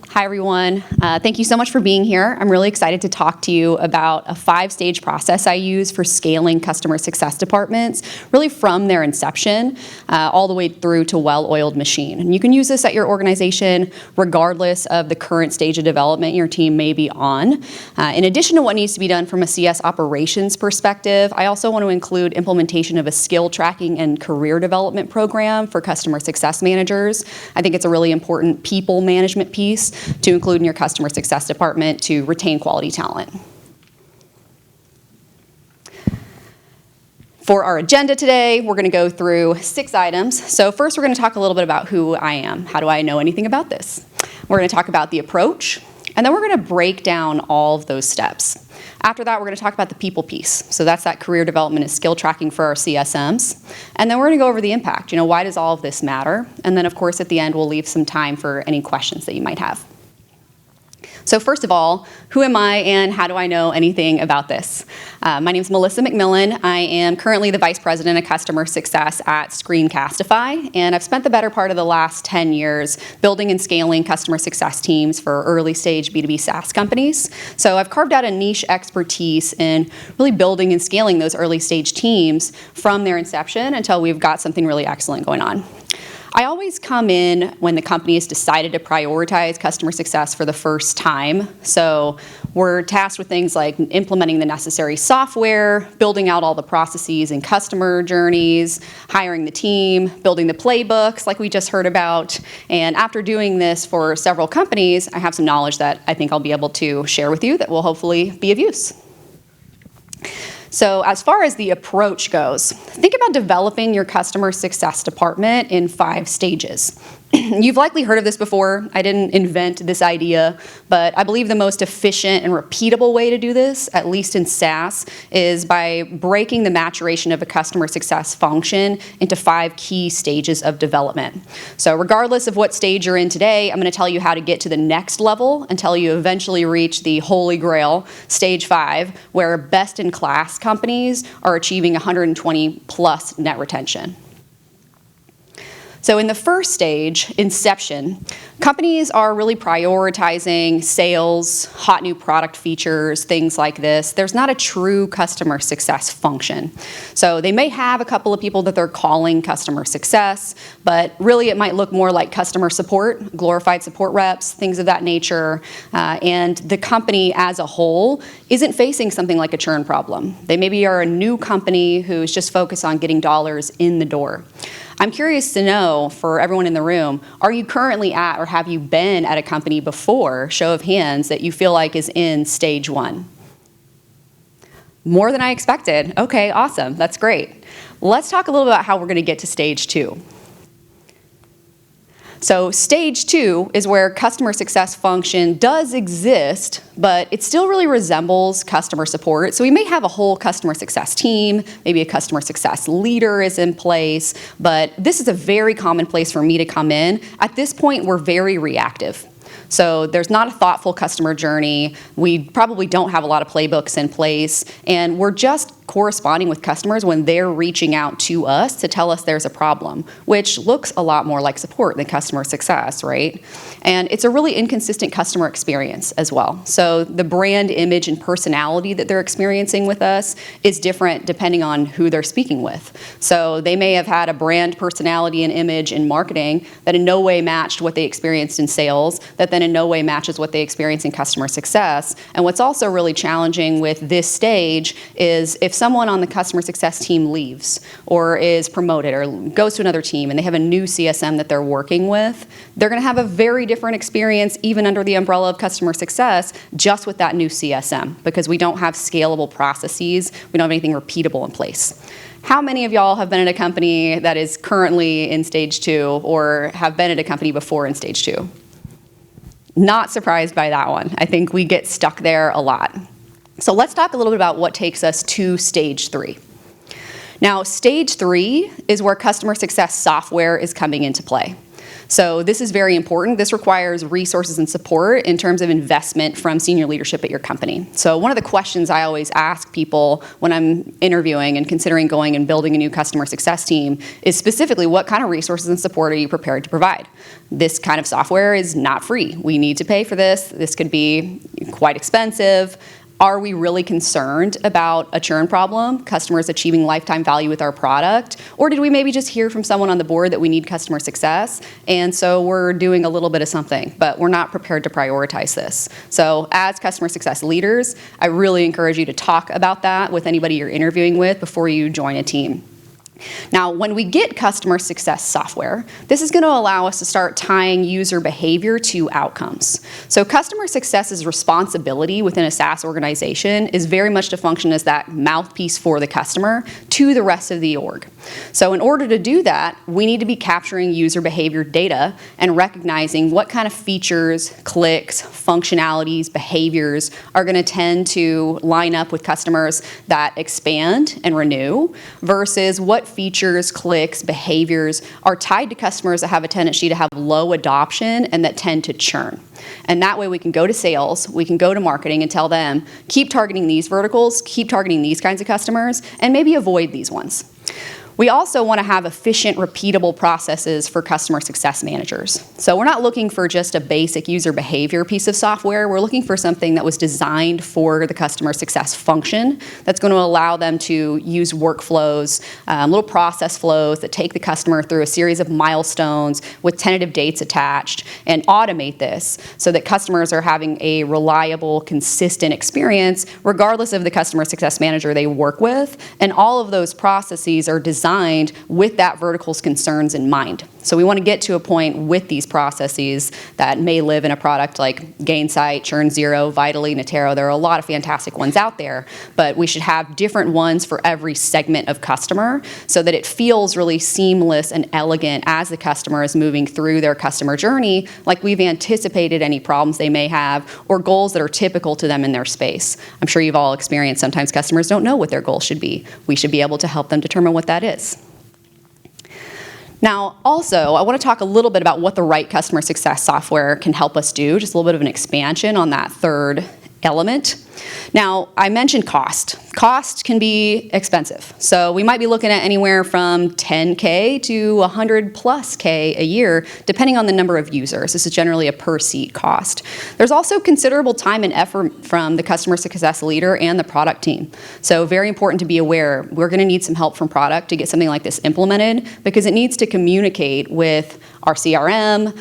Hi, everyone. Thank you so much for being here. I'm really excited to talk to you about a 5-stage process I use for scaling customer success departments, really from their inception all the way through to well-oiled machine. And you can use this at your organization regardless of the current stage of development your team may be on. In addition to what needs to be done from a CS operations perspective, I also want to include implementation of a skill tracking and career development program for customer success managers. I think it's a really important people management piece to include in your customer success department to retain quality talent. For our agenda today, we're going to go through 6 items. So first, we're going to talk a little bit about who I am. How do I know anything about this? We're going to talk about the approach, and then we're going to break down all of those steps. After that, we're going to talk about the people piece. So that's that career development and skill tracking for our CSMs. And then we're going to go over the impact. Why does all of this matter? And then, of course, at the end, we'll leave some time for any questions that you might have. So first of all, who am I and how do I know anything about this? My name is Melissa McMillan. I am currently the Vice President of Customer Success at Screencastify, and I've spent the better part of the last 10 years building and scaling customer success teams for early stage B2B SaaS companies. So I've carved out a niche expertise in really building and scaling those early stage teams from their inception until we've got something really excellent going on. I always come in when the company has decided to prioritize customer success for the first time. So we're tasked with things like implementing the necessary software, building out all the processes and customer journeys, hiring the team, building the playbooks like we just heard about. And after doing this for several companies, I have some knowledge that I think I'll be able to share with you that will hopefully be of use. So as far as the approach goes, think about developing your customer success department in 5 stages. You've likely heard of this before. I didn't invent this idea, but I believe the most efficient and repeatable way to do this, at least in SaaS, is by breaking the maturation of a customer success function into 5 key stages of development. So regardless of what stage you're in today, I'm going to tell you how to get to the next level until you eventually reach the holy grail, stage 5, where best-in-class companies are achieving 120 plus net retention. So in the first stage, inception, companies are really prioritizing sales, hot new product features, things like this. There's not a true customer success function. So they may have a couple of people that they're calling customer success, but really it might look more like customer support, glorified support reps, things of that nature. And the company as a whole isn't facing something like a churn problem. They maybe are a new company who's just focused on getting dollars in the door. I'm curious to know, for everyone in the room, are you currently at or have you been at a company before, show of hands, that you feel like is in stage 1? More than I expected. Okay, awesome. That's great. Let's talk a little about how we're going to get to stage 2. So stage 2 is where customer success function does exist, but it still really resembles customer support. So we may have a whole customer success team, maybe a customer success leader is in place, but this is a very common place for me to come in. At this point, we're very reactive. So there's not a thoughtful customer journey. We probably don't have a lot of playbooks in place, and we're just corresponding with customers when they're reaching out to us to tell us there's a problem, which looks a lot more like support than customer success, right? And it's a really inconsistent customer experience as well. So the brand image and personality that they're experiencing with us is different depending on who they're speaking with. So they may have had a brand personality and image in marketing that in no way matched what they experienced in sales, that then in no way matches what they experience in customer success. And what's also really challenging with this stage is if someone on the customer success team leaves or is promoted or goes to another team and they have a new CSM that they're working with, they're going to have a very different experience even under the umbrella of customer success just with that new CSM because we don't have scalable processes, we don't have anything repeatable in place. How many of y'all have been at a company that is currently in stage 2 or have been at a company before in stage 2? Not surprised by that one. I think we get stuck there a lot. So let's talk a little bit about what takes us to stage 3. Now, stage 3 is where customer success software is coming into play. So this is very important. This requires resources and support in terms of investment from senior leadership at your company. So one of the questions I always ask people when I'm interviewing and considering going and building a new customer success team is specifically what kind of resources and support are you prepared to provide? This kind of software is not free. We need to pay for this. This could be quite expensive. Are we really concerned about a churn problem, customers achieving lifetime value with our product? Or did we maybe just hear from someone on the board that we need customer success, and so we're doing a little bit of something, but we're not prepared to prioritize this? So as customer success leaders, I really encourage you to talk about that with anybody you're interviewing with before you join a team. Now, when we get customer success software, this is going to allow us to start tying user behavior to outcomes. So customer success's responsibility within a SaaS organization is very much to function as that mouthpiece for the customer to the rest of the org. So in order to do that, we need to be capturing user behavior data and recognizing what kind of features, clicks, functionalities, behaviors are going to tend to line up with customers that expand and renew versus what features, clicks, behaviors are tied to customers that have a tendency to have low adoption and that tend to churn. And that way we can go to sales, we can go to marketing and tell them, keep targeting these verticals, keep targeting these kinds of customers, and maybe avoid these ones. We also want to have efficient, repeatable processes for customer success managers. So we're not looking for just a basic user behavior piece of software. We're looking for something that was designed for the customer success function that's going to allow them to use workflows, little process flows that take the customer through a series of milestones with tentative dates attached and automate this so that customers are having a reliable, consistent experience regardless of the customer success manager they work with. And all of those processes are designed with that vertical's concerns in mind. So we want to get to a point with these processes that may live in a product like Gainsight, Churn Zero, Vitally, Natero. There are a lot of fantastic ones out there, but we should have different ones for every segment of customer so that it feels really seamless and elegant as the customer is moving through their customer journey, like we've anticipated any problems they may have or goals that are typical to them in their space. I'm sure you've all experienced sometimes customers don't know what their goal should be. We should be able to help them determine what that is. Now, also, I want to talk a little bit about what the right customer success software can help us do, just a little bit of an expansion on that third element. Now, I mentioned cost. Cost can be expensive. So we might be looking at anywhere from $10K to $100+ a year, depending on the number of users. This is generally a per seat cost. There's also considerable time and effort from the customer success leader and the product team. So very important to be aware, we're going to need some help from product to get something like this implemented because it needs to communicate with our CRM,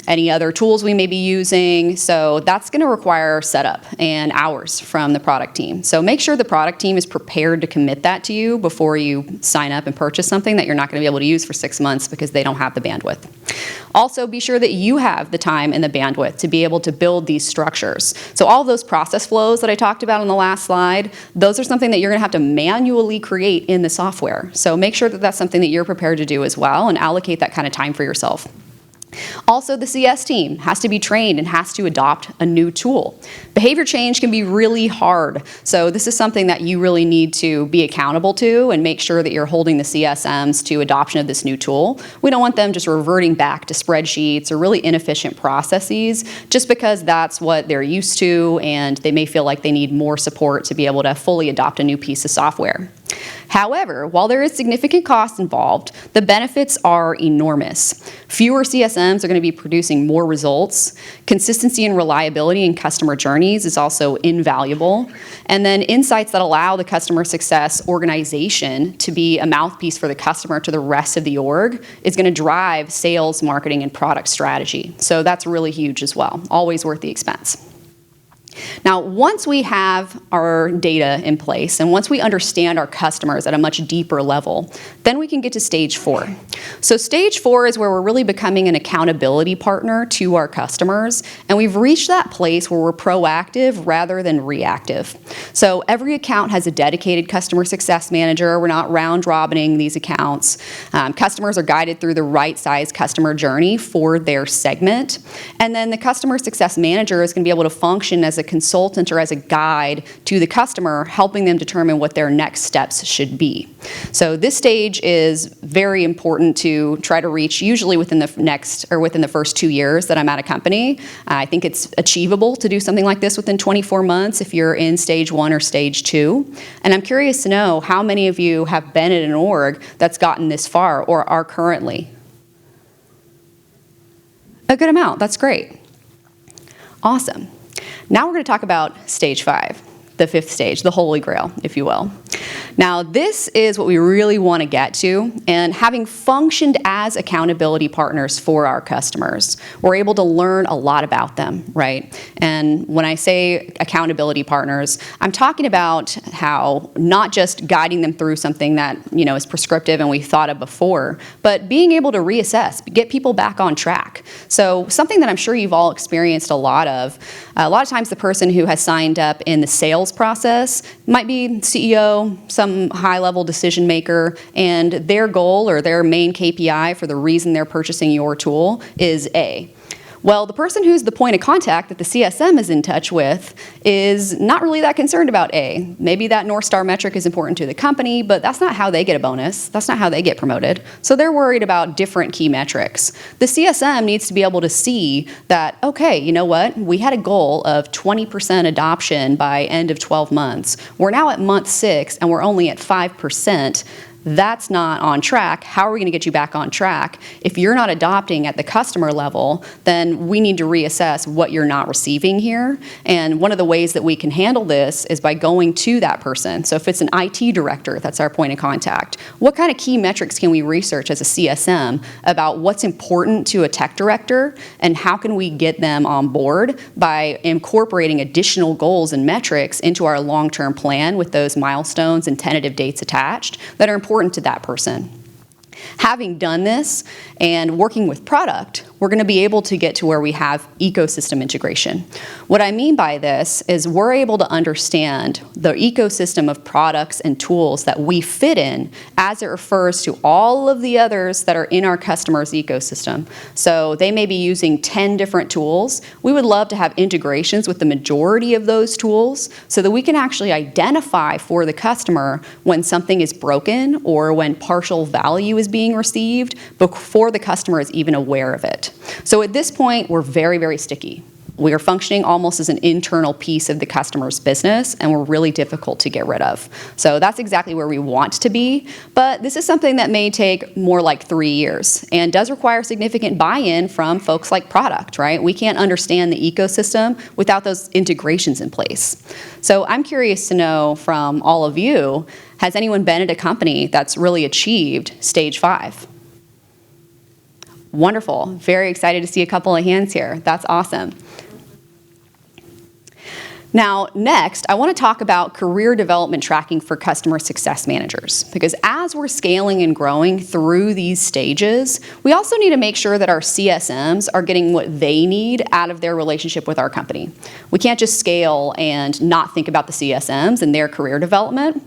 any other tools we may be using. So that's going to require setup and hours from the product team. So make sure the product team is prepared to commit that to you before you sign up and purchase something that you're not going to be able to use for 6 months because they don't have the bandwidth. Also, be sure that you have the time and the bandwidth to be able to build these structures. So all those process flows that I talked about on the last slide, those are something that you're going to have to manually create in the software. So make sure that that's something that you're prepared to do as well and allocate that kind of time for yourself. Also, the CS team has to be trained and has to adopt a new tool. Behavior change can be really hard, so this is something that you really need to be accountable to and make sure that you're holding the CSMs to adoption of this new tool. We don't want them just reverting back to spreadsheets or really inefficient processes just because that's what they're used to and they may feel like they need more support to be able to fully adopt a new piece of software. However, while there is significant cost involved, the benefits are enormous. Fewer CSMs are going to be producing more results. Consistency and reliability in customer journeys is also invaluable. And then insights that allow the customer success organization to be a mouthpiece for the customer to the rest of the org is going to drive sales, marketing, and product strategy. So that's really huge as well. Always worth the expense. Now, once we have our data in place and once we understand our customers at a much deeper level, then we can get to stage 4. So stage 4 is where we're really becoming an accountability partner to our customers, and we've reached that place where we're proactive rather than reactive. So every account has a dedicated customer success manager. We're not round-robining these accounts. Customers are guided through the right size customer journey for their segment, and then the customer success manager is going to be able to function as a consultant or as a guide to the customer, helping them determine what their next steps should be. So this stage is very important to try to reach usually within the first 2 years that I'm at a company. I think it's achievable to do something like this within 24 months if you're in stage 1 or stage 2. And I'm curious to know how many of you have been at an org that's gotten this far or are currently. A good amount, that's great. Awesome. Now we're going to talk about stage 5, the 5th stage, the holy grail, if you will. Now, this is what we really want to get to, and having functioned as accountability partners for our customers, we're able to learn a lot about them, right? And when I say accountability partners, I'm talking about how not just guiding them through something that, is prescriptive and we thought of before, but being able to reassess, get people back on track. So something that I'm sure you've all experienced a lot of times the person who has signed up in the sales process might be CEO, some high-level decision maker, and their goal or their main KPI for the reason they're purchasing your tool is A. Well, the person who's the point of contact that the CSM is in touch with is not really that concerned about A. Maybe that North Star metric is important to the company, but that's not how they get a bonus. That's not how they get promoted. So they're worried about different key metrics. The CSM needs to be able to see that, okay, you know what? We had a goal of 20% adoption by end of 12 months. We're now at month 6, and we're only at 5%. That's not on track. How are we going to get you back on track? If you're not adopting at the customer level, then we need to reassess what you're not receiving here. And one of the ways that we can handle this is by going to that person. So if it's an IT director, that's our point of contact. What kind of key metrics can we research as a CSM about what's important to a tech director, and how can we get them on board by incorporating additional goals and metrics into our long-term plan with those milestones and tentative dates attached that are important to that person. Having done this and working with product, we're going to be able to get to where we have ecosystem integration. What I mean by this is we're able to understand the ecosystem of products and tools that we fit in as it refers to all of the others that are in our customer's ecosystem. So they may be using 10 different tools. We would love to have integrations with the majority of those tools so that we can actually identify for the customer when something is broken or when partial value is being received before the customer is even aware of it. So at this point, we're very, very sticky. We are functioning almost as an internal piece of the customer's business, and we're really difficult to get rid of. So that's exactly where we want to be, but this is something that may take more like 3 years and does require significant buy-in from folks like product, right? We can't understand the ecosystem without those integrations in place. So I'm curious to know from all of you, has anyone been at a company that's really achieved stage 5? Wonderful. Very excited to see a couple of hands here. That's awesome. Now, next, I want to talk about career development tracking for customer success managers, because as we're scaling and growing through these stages, we also need to make sure that our CSMs are getting what they need out of their relationship with our company. We can't just scale and not think about the CSMs and their career development.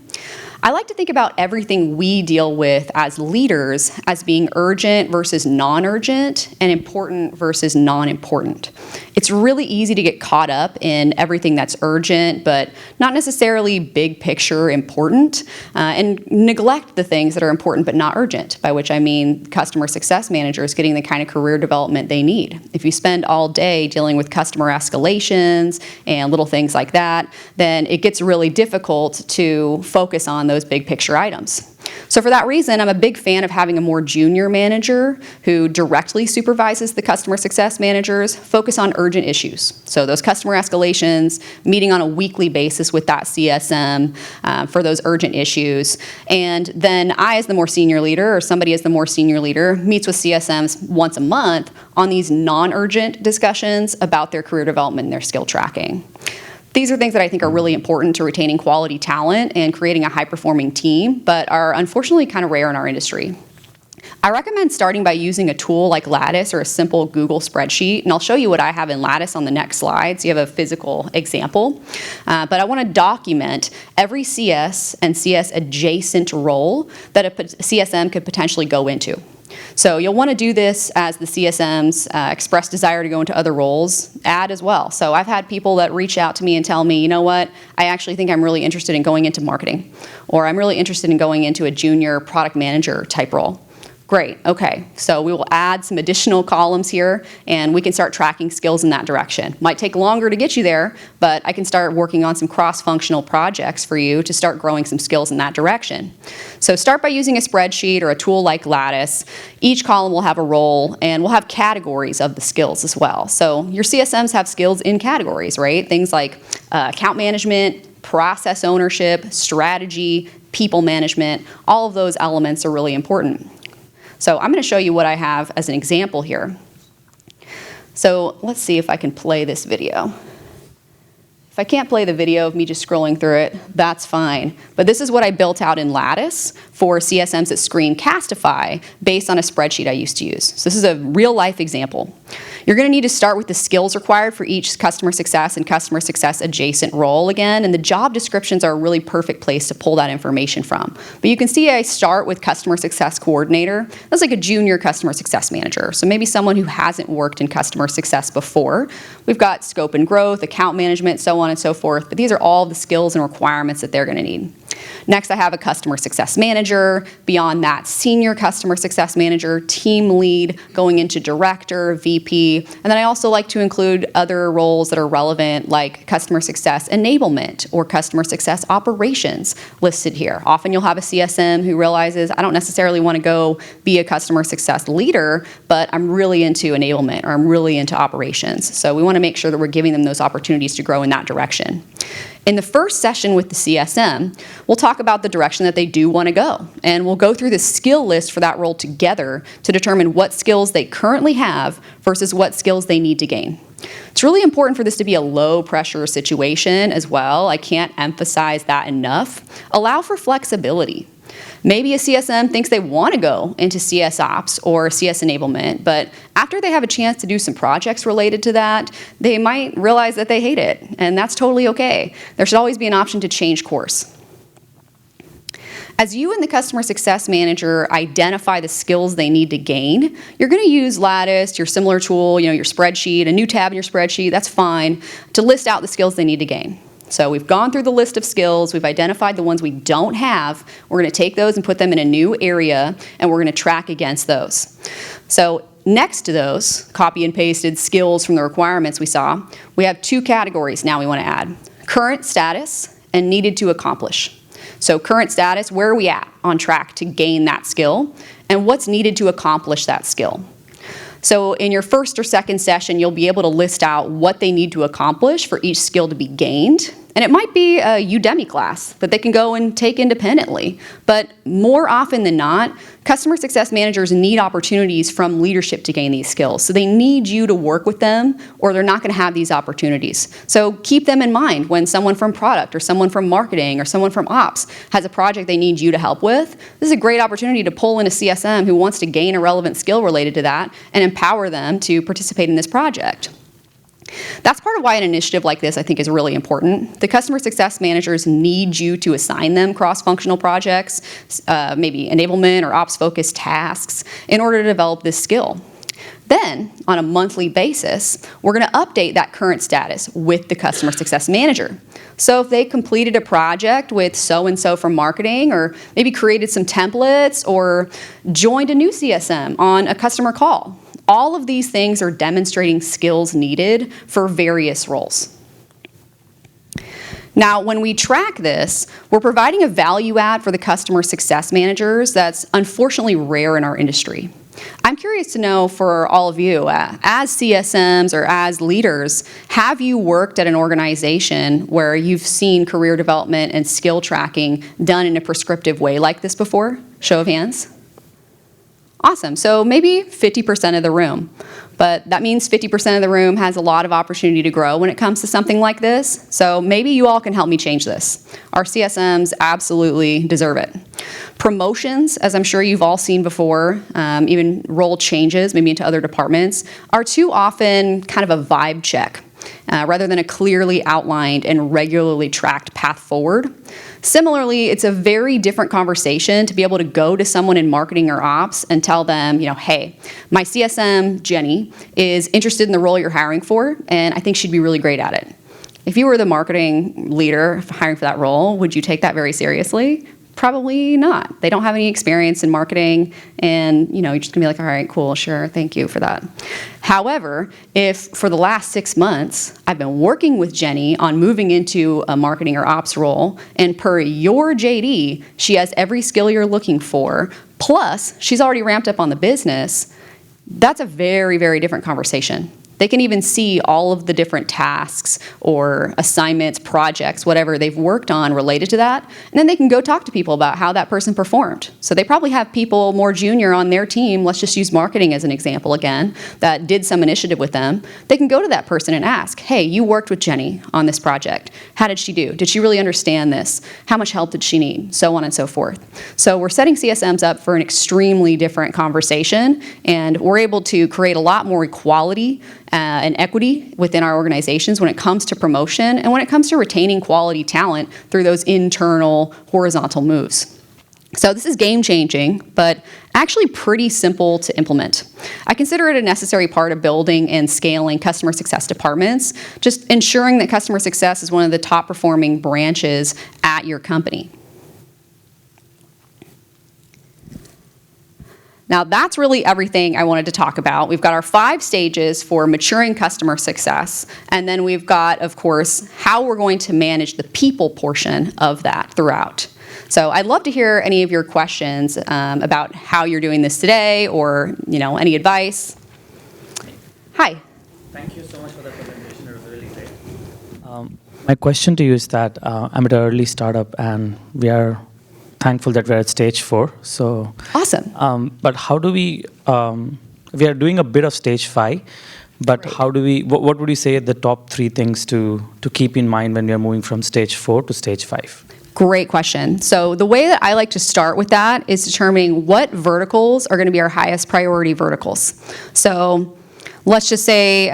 I like to think about everything we deal with as leaders as being urgent versus non-urgent and important versus non-important. It's really easy to get caught up in everything that's urgent but not necessarily big picture important, and neglect the things that are important but not urgent, by which I mean customer success managers getting the kind of career development they need. If you spend all day dealing with customer escalations and little things like that, then it gets really difficult to focus on those big picture items. So for that reason, I'm a big fan of having a more junior manager who directly supervises the customer success managers, focus on urgent issues. So those customer escalations, meeting on a weekly basis with that CSM for those urgent issues. And then I, as the more senior leader, or somebody as the more senior leader, meets with CSMs once a month on these non-urgent discussions about their career development and their skill tracking. These are things that I think are really important to retaining quality talent and creating a high-performing team, but are unfortunately kind of rare in our industry. I recommend starting by using a tool like Lattice or a simple Google spreadsheet, and I'll show you what I have in Lattice on the next slide so you have a physical example. But I want to document every CS and CS adjacent role that a CSM could potentially go into. So you'll want to do this as the CSMs express desire to go into other roles, add as well. So I've had people that reach out to me and tell me, you know what, I actually think I'm really interested in going into marketing, or I'm really interested in going into a junior product manager type role. Great, okay, so we will add some additional columns here and we can start tracking skills in that direction. Might take longer to get you there, but I can start working on some cross-functional projects for you to start growing some skills in that direction. So start by using a spreadsheet or a tool like Lattice. Each column will have a role and we'll have categories of the skills as well. So your CSMs have skills in categories, right? Things like account management, process ownership, strategy, people management. All of those elements are really important. So I'm going to show you what I have as an example here. So let's see if I can play this video. If I can't play the video of me just scrolling through it, that's fine. But this is what I built out in Lattice for CSMs that screen Castify based on a spreadsheet I used to use. So this is a real life example. You're going to need to start with the skills required for each customer success and customer success adjacent role again, and the job descriptions are a really perfect place to pull that information from. But you can see I start with customer success coordinator. That's like a junior customer success manager, so maybe someone who hasn't worked in customer success before. We've got scope and growth, account management, so on and so forth, but these are all the skills and requirements that they're going to need. Next, I have a customer success manager. Beyond that, senior customer success manager, team lead, going into director, VP. And then I also like to include other roles that are relevant, like customer success enablement or customer success operations listed here. Often you'll have a CSM who realizes, I don't necessarily want to go be a customer success leader, but I'm really into enablement or I'm really into operations. So we want to make sure that we're giving them those opportunities to grow in that direction. In the first session with the CSM, we'll talk about the direction that they do want to go, and we'll go through the skill list for that role together to determine what skills they currently have versus what skills they need to gain. It's really important for this to be a low pressure situation as well. I can't emphasize that enough. Allow for flexibility. Maybe a CSM thinks they want to go into CS Ops or CS enablement, but after they have a chance to do some projects related to that, they might realize that they hate it, and that's totally okay. There should always be an option to change course. As you and the customer success manager identify the skills they need to gain, you're going to use Lattice, your similar tool, your spreadsheet, a new tab in your spreadsheet, that's fine, to list out the skills they need to gain. So we've gone through the list of skills, we've identified the ones we don't have, we're going to take those and put them in a new area, and we're going to track against those. So next to those copy and pasted skills from the requirements we saw, we have two categories now we want to add: current status and needed to accomplish. So current status, where are we at on track to gain that skill, and what's needed to accomplish that skill. So in your first or second session, you'll be able to list out what they need to accomplish for each skill to be gained. And it might be a Udemy class that they can go and take independently. But more often than not, customer success managers need opportunities from leadership to gain these skills. So they need you to work with them, or they're not going to have these opportunities. So keep them in mind when someone from product or someone from marketing or someone from ops has a project they need you to help with. This is a great opportunity to pull in a CSM who wants to gain a relevant skill related to that and empower them to participate in this project. That's part of why an initiative like this, I think, is really important. The customer success managers need you to assign them cross-functional projects, maybe enablement or ops-focused tasks, in order to develop this skill. Then, on a monthly basis, we're going to update that current status with the customer success manager. So if they completed a project with so-and-so from marketing, or maybe created some templates, or joined a new CSM on a customer call, all of these things are demonstrating skills needed for various roles. Now, when we track this, we're providing a value add for the customer success managers that's unfortunately rare in our industry. I'm curious to know for all of you, as CSMs or as leaders, have you worked at an organization where you've seen career development and skill tracking done in a prescriptive way like this before? Show of hands. Awesome, so maybe 50% of the room. But that means 50% of the room has a lot of opportunity to grow when it comes to something like this. So maybe you all can help me change this. Our CSMs absolutely deserve it. Promotions, as I'm sure you've all seen before, even role changes, maybe into other departments, are too often kind of a vibe check, rather than a clearly outlined and regularly tracked path forward. Similarly, it's a very different conversation to be able to go to someone in marketing or ops and tell them, hey, my CSM, Jenny, is interested in the role you're hiring for, and I think she'd be really great at it. If you were the marketing leader hiring for that role, would you take that very seriously? Probably not. They don't have any experience in marketing, and you're just gonna be like, all right, cool, sure, thank you for that. However, if for the last 6 months I've been working with Jenny on moving into a marketing or ops role, and per your JD, she has every skill you're looking for, plus she's already ramped up on the business, that's a very, very different conversation. They can even see all of the different tasks or assignments, projects, whatever they've worked on related to that, and then they can go talk to people about how that person performed. So they probably have people more junior on their team, let's just use marketing as an example again, that did some initiative with them. They can go to that person and ask, hey, you worked with Jenny on this project. How did she do? Did she really understand this? How much help did she need? So on and so forth. So we're setting CSMs up for an extremely different conversation, and we're able to create a lot more equality and equity within our organizations when it comes to promotion and when it comes to retaining quality talent through those internal horizontal moves. So this is game-changing, but actually pretty simple to implement. I consider it a necessary part of building and scaling customer success departments, just ensuring that customer success is one of the top-performing branches at your company. Now, that's really everything I wanted to talk about. We've got our 5 stages for maturing customer success, and then we've got, of course, how we're going to manage the people portion of that throughout. So I'd love to hear any of your questions about how you're doing this today, or any advice. Hi. Thank you so much for the presentation. It was really great. My question to you is that I'm at an early startup, and we are thankful that we're at stage 4. So awesome. But how do we are doing a bit of stage 5, but Great. how do we, what would you say are the top 3 things to keep in mind when we are moving from stage 4 to stage 5? Great question. So the way that I like to start with that is determining what verticals are going to be our highest priority verticals. So let's just say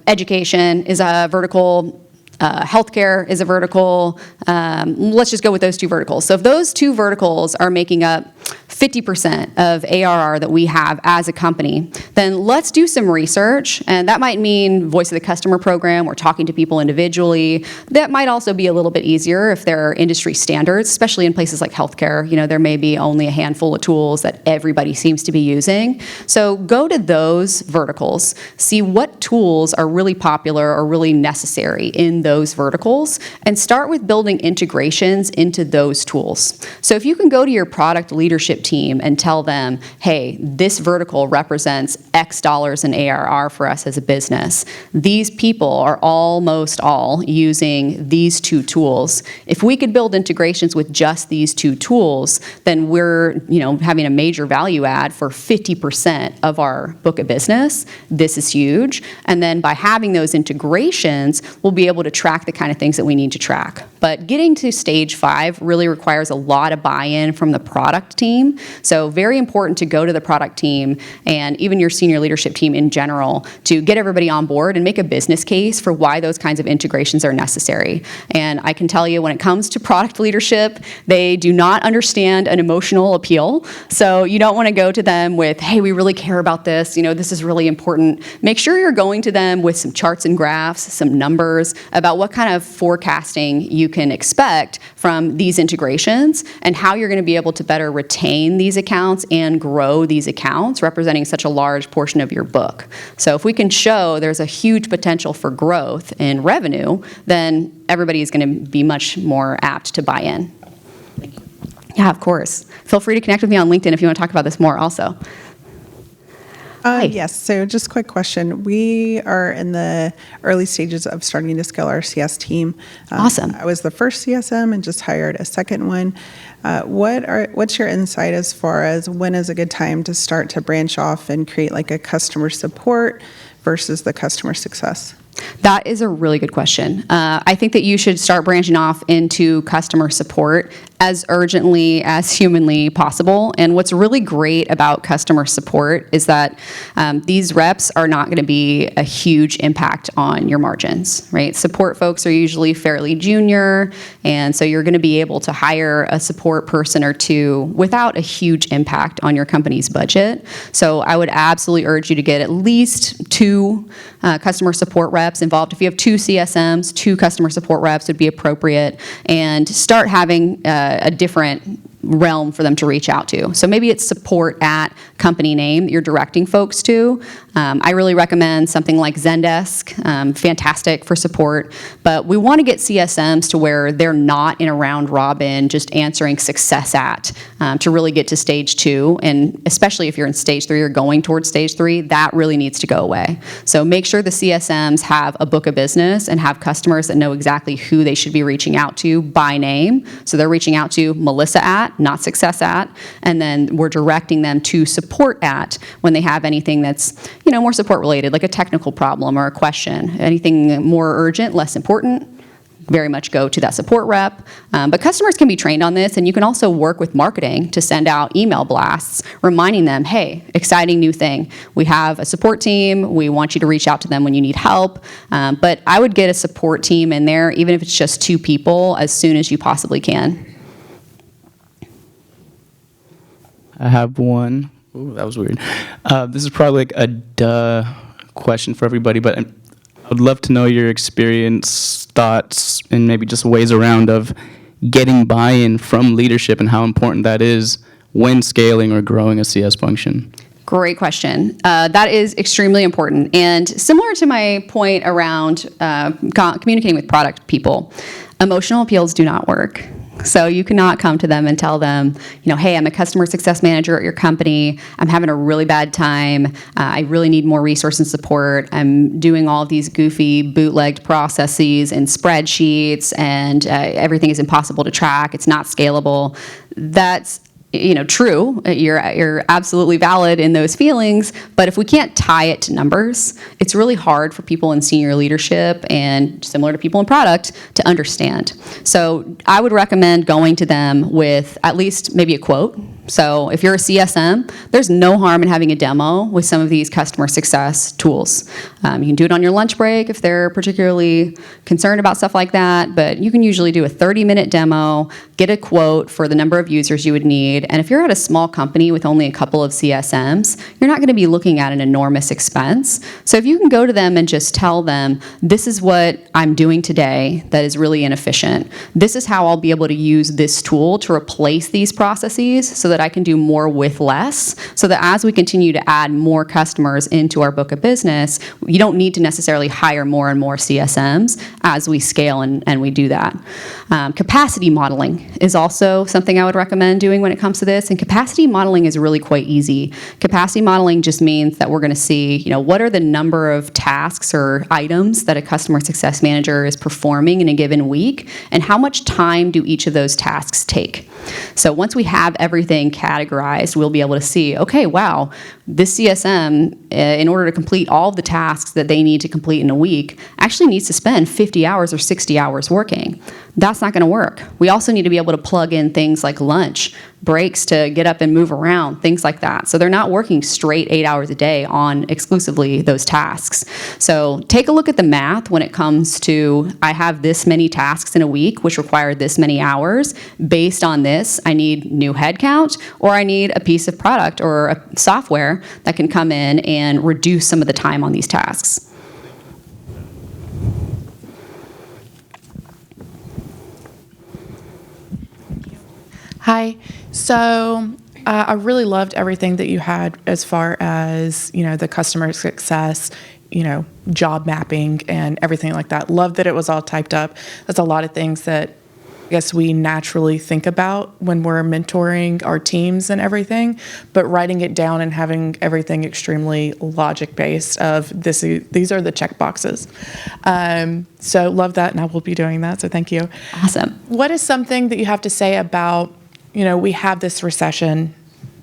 education is a vertical, healthcare is a vertical. Let's just go with those 2 verticals. So if those 2 verticals are making up 50% of ARR that we have as a company, then let's do some research, and that might mean voice of the customer program or talking to people individually. That might also be a little bit easier if there are industry standards, especially in places like healthcare. There may be only a handful of tools that everybody seems to be using. So go to those verticals, see what tools are really popular or really necessary in those verticals, and start with building integrations into those tools. So if you can go to your product leadership team and tell them, hey, this vertical represents X dollars in ARR for us as a business. These people are almost all using these 2 tools. If we could build integrations with just these 2 tools, then we're having a major value add for 50% of our book of business. This is huge. And then by having those integrations, we'll be able to track the kind of things that we need to track. But getting to stage 5 really requires a lot of buy-in from the product team. So very important to go to the product team and even your senior leadership team in general to get everybody on board and make a business case for why those kinds of integrations are necessary. And I can tell you when it comes to product leadership, they do not understand an emotional appeal. So you don't want to go to them with, hey, we really care about this. This is really important. Make sure you're going to them with some charts and graphs, some numbers about what kind of forecasting you can expect from these integrations and how you're going to be able to better retain these accounts and grow these accounts, representing such a large portion of your book. So if we can show there's a huge potential for growth in revenue, then everybody is going to be much more apt to buy in. Thank you. Yeah, of course. Feel free to connect with me on LinkedIn if you want to talk about this more also. Yes, so just a quick question. We are in the early stages of starting to scale our CS team. Awesome. I was the first CSM and just hired a second one. What's your insight as far as when is a good time to start to branch off and create like a customer support versus the customer success? That is a really good question. I think that you should start branching off into customer support as urgently as humanly possible. And what's really great about customer support is that these reps are not going to be a huge impact on your margins, right? Support folks are usually fairly junior, and so you're going to be able to hire a support person or two without a huge impact on your company's budget. So I would absolutely urge you to get at least 2 customer support reps involved. If you have 2 CSMs, 2 customer support reps would be appropriate, and start having a different realm for them to reach out to. So maybe it's support at company name that you're directing folks to. I really recommend something like Zendesk, fantastic for support, but we want to get CSMs to where they're not in a round robin just answering success at to really get to stage 2, and especially if you're in stage 3 or going towards stage 3, that really needs to go away. So make sure the CSMs have a book of business and have customers that know exactly who they should be reaching out to by name. So they're reaching out to Melissa at, not success at, and then we're directing them to support at when they have anything that's, more support related, like a technical problem or a question. Anything more urgent, less important, very much go to that support rep. But customers can be trained on this, and you can also work with marketing to send out email blasts reminding them, hey, exciting new thing. We have a support team. We want you to reach out to them when you need help. But I would get a support team in there, even if it's just 2 people, as soon as you possibly can. I have one. Ooh, that was weird. This is probably like a duh question for everybody, but I would love to know your experience, thoughts, and maybe just ways around of getting buy-in from leadership and how important that is when scaling or growing a CS function. Great question. That is extremely important. And similar to my point around communicating with product people, emotional appeals do not work. So you cannot come to them and tell them, hey, I'm a customer success manager at your company. I'm having a really bad time. I really need more resource and support. I'm doing all of these goofy bootlegged processes and spreadsheets, and everything is impossible to track. It's not scalable. That's true. You're absolutely valid in those feelings, but if we can't tie it to numbers, it's really hard for people in senior leadership and similar to people in product to understand. So I would recommend going to them with at least maybe a quote. So if you're a CSM, there's no harm in having a demo with some of these customer success tools. You can do it on your lunch break if they're particularly concerned about stuff like that, but you can usually do a 30-minute demo, get a quote for the number of users you would need, and if you're at a small company with only a couple of CSMs, you're not going to be looking at an enormous expense. So if you can go to them and just tell them, this is what I'm doing today that is really inefficient. This is how I'll be able to use this tool to replace these processes so that I can do more with less, so that as we continue to add more customers into our book of business, you don't need to necessarily hire more and more CSMs as we scale and we do that. Capacity modeling is also something I would recommend doing when it comes to this, and capacity modeling is really quite easy. Capacity modeling just means that we're going to see, what are the number of tasks or items that a customer success manager is performing in a given week, and how much time do each of those tasks take. So once we have everything categorized, we'll be able to see, okay, wow, this CSM, in order to complete all of the tasks that they need to complete in a week, actually needs to spend 50 hours or 60 hours working. That's not going to work. We also need to be able to plug in things like lunch, breaks to get up and move around, things like that. So they're not working straight 8 hours a day on exclusively those tasks. So take a look at the math when it comes to, I have this many tasks in a week, which require this many hours. Based on this, I need new headcount, or I need a piece of product or a software that can come in and reduce some of the time on these tasks. Hi. So I really loved everything that you had as far as, the customer success, job mapping and everything like that. Love that it was all typed up. That's a lot of things that I guess we naturally think about when we're mentoring our teams and everything, but writing it down and having everything extremely logic-based of these are the check boxes. So love that, and I will be doing that, so thank you. Awesome. What is something that you have to say about we have this recession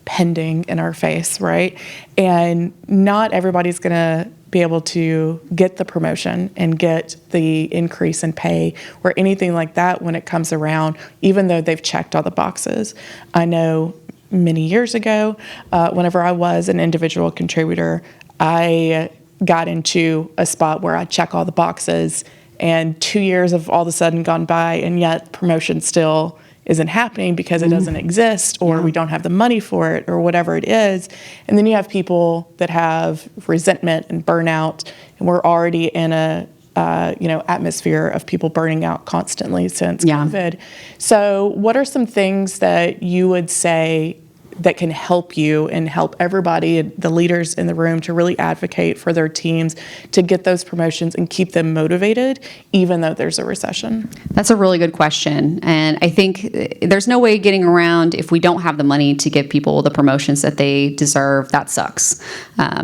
pending in our face, right? And not everybody's going to be able to get the promotion and get the increase in pay or anything like that when it comes around, even though they've checked all the boxes. I know many years ago, whenever I was an individual contributor, I got into a spot where I check all the boxes, and 2 years have all of a sudden gone by, and yet promotion still isn't happening because it doesn't exist, or we don't have the money for it, or whatever it is. And then you have people that have resentment and burnout, and we're already in a atmosphere of people burning out constantly since COVID. So what are some things that you would say that can help you and help everybody, the leaders in the room, to really advocate for their teams to get those promotions and keep them motivated, even though there's a recession? That's a really good question. And I think there's no way getting around if we don't have the money to give people the promotions that they deserve. That sucks.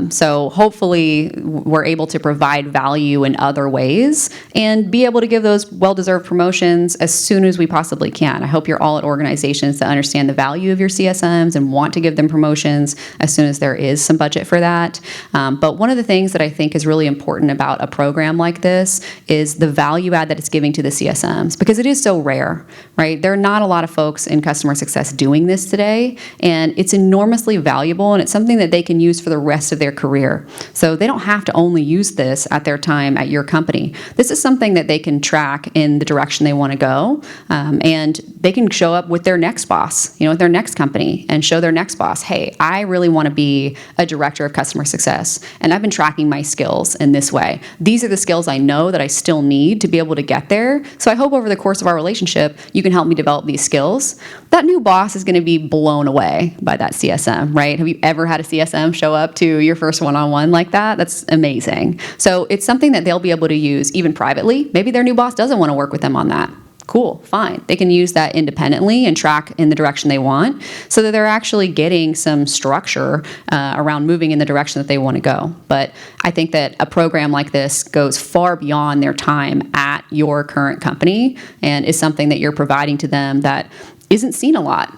So hopefully we're able to provide value in other ways and be able to give those well-deserved promotions as soon as we possibly can. I hope you're all at organizations that understand the value of your CSMs and want to give them promotions as soon as there is some budget for that. But one of the things that I think is really important about a program like this is the value add that it's giving to the CSMs, because it is so rare, right? There are not a lot of folks in customer success doing this today, and it's enormously valuable, and it's something that they can use for the rest of their career. So they don't have to only use this at their time at your company. This is something that they can track in the direction they want to go, and they can show up with their next boss, with their next company, and show their next boss, hey, I really want to be a director of customer success, and I've been tracking my skills in this way. These are the skills I know that I still need to be able to get there. So I hope over the course of our relationship, you can help me develop these skills. That new boss is going to be blown away by that CSM, right? Have you ever had a CSM show up to your first one-on-one like that? That's amazing. So it's something that they'll be able to use even privately. Maybe their new boss doesn't want to work with them on that. Cool, fine. They can use that independently and track in the direction they want, so that they're actually getting some structure around moving in the direction that they want to go. But I think that a program like this goes far beyond their time at your current company and is something that you're providing to them that isn't seen a lot.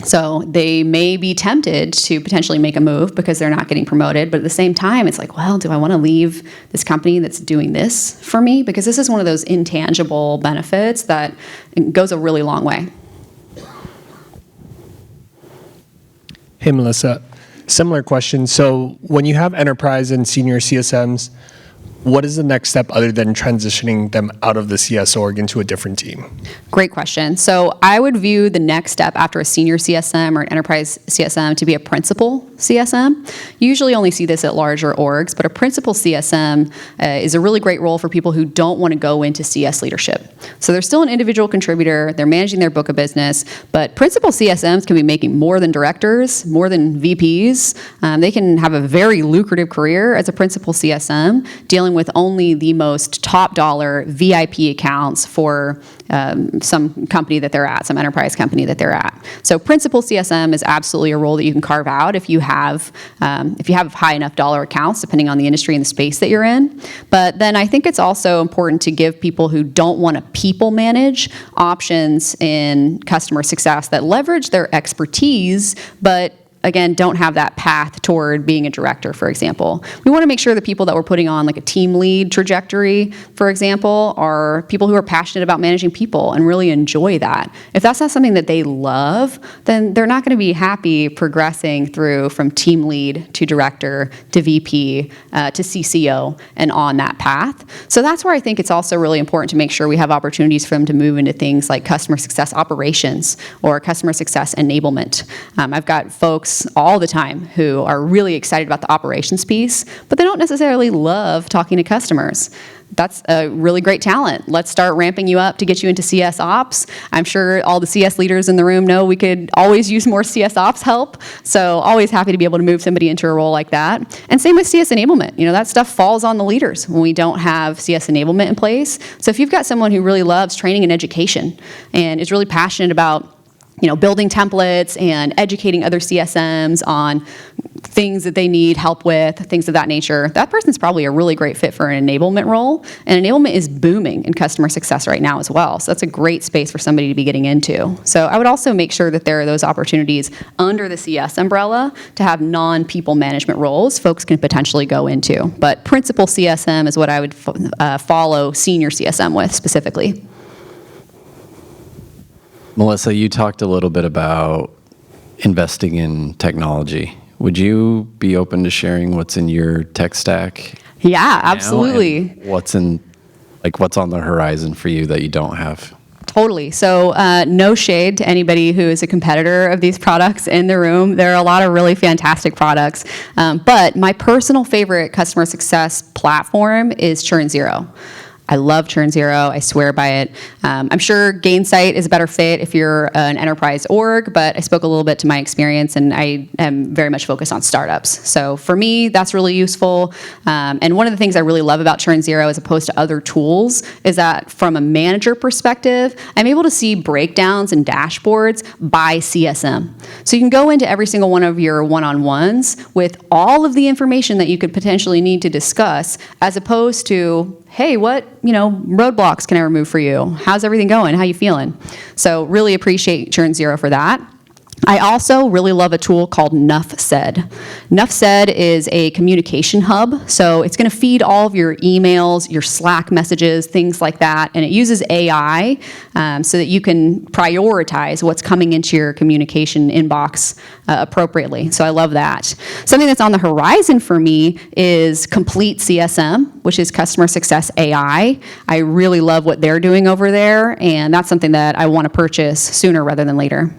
So they may be tempted to potentially make a move because they're not getting promoted, but at the same time, it's like, well, do I want to leave this company that's doing this for me? Because this is one of those intangible benefits that goes a really long way. Hey, Melissa. Similar question. So when you have enterprise and senior CSMs, what is the next step other than transitioning them out of the CS org into a different team? Great question. So I would view the next step after a senior CSM or an enterprise CSM to be a principal CSM. You usually only see this at larger orgs, but a principal CSM is a really great role for people who don't want to go into CS leadership. So they're still an individual contributor, they're managing their book of business, but principal CSMs can be making more than directors, more than VPs. They can have a very lucrative career as a principal CSM, dealing with only the most top dollar VIP accounts for some company that they're at, some enterprise company that they're at. So principal CSM is absolutely a role that you can carve out if you have high enough dollar accounts, depending on the industry and the space that you're in. But then I think it's also important to give people who don't want to people manage options in customer success that leverage their expertise, but again, don't have that path toward being a director, for example. We want to make sure the people that we're putting on like a team lead trajectory, for example, are people who are passionate about managing people and really enjoy that. If that's not something that they love, then they're not going to be happy progressing through from team lead to director to VP to CCO and on that path. So that's where I think it's also really important to make sure we have opportunities for them to move into things like customer success operations or customer success enablement. I've got folks all the time who are really excited about the operations piece, but they don't necessarily love talking to customers. That's a really great talent. Let's start ramping you up to get you into CS Ops. I'm sure all the CS leaders in the room know we could always use more CS Ops help, so always happy to be able to move somebody into a role like that. And same with CS enablement. That stuff falls on the leaders when we don't have CS enablement in place. So if you've got someone who really loves training and education and is really passionate about building templates and educating other CSMs on things that they need help with, things of that nature, that person's probably a really great fit for an enablement role. And enablement is booming in customer success right now as well. So that's a great space for somebody to be getting into. So I would also make sure that there are those opportunities under the CS umbrella to have non-people management roles folks can potentially go into. But principal CSM is what I would follow senior CSM with specifically. Melissa, you talked a little bit about investing in technology. Would you be open to sharing what's in your tech stack? Yeah, now absolutely. and what's on the horizon for you that you don't have? Totally. So no shade to anybody who is a competitor of these products in the room. There are a lot of really fantastic products. But my personal favorite customer success platform is Churn Zero. I love Churn Zero. I swear by it. I'm sure Gainsight is a better fit if you're an enterprise org, but I spoke a little bit to my experience, and I am very much focused on startups. So for me, that's really useful. And one of the things I really love about Churn Zero as opposed to other tools is that from a manager perspective, I'm able to see breakdowns and dashboards by CSM. So you can go into every single one of your one-on-ones with all of the information that you could potentially need to discuss, as opposed to, hey, what roadblocks can I remove for you? How's everything going? How you feeling? So really appreciate Churn Zero for that. I also really love a tool called Nuff Said. Nuff Said is a communication hub, so it's going to feed all of your emails, your Slack messages, things like that, and it uses AI so that you can prioritize what's coming into your communication inbox appropriately. So I love that. Something that's on the horizon for me is Complete CSM, which is Customer Success AI. I really love what they're doing over there, and that's something that I want to purchase sooner rather than later.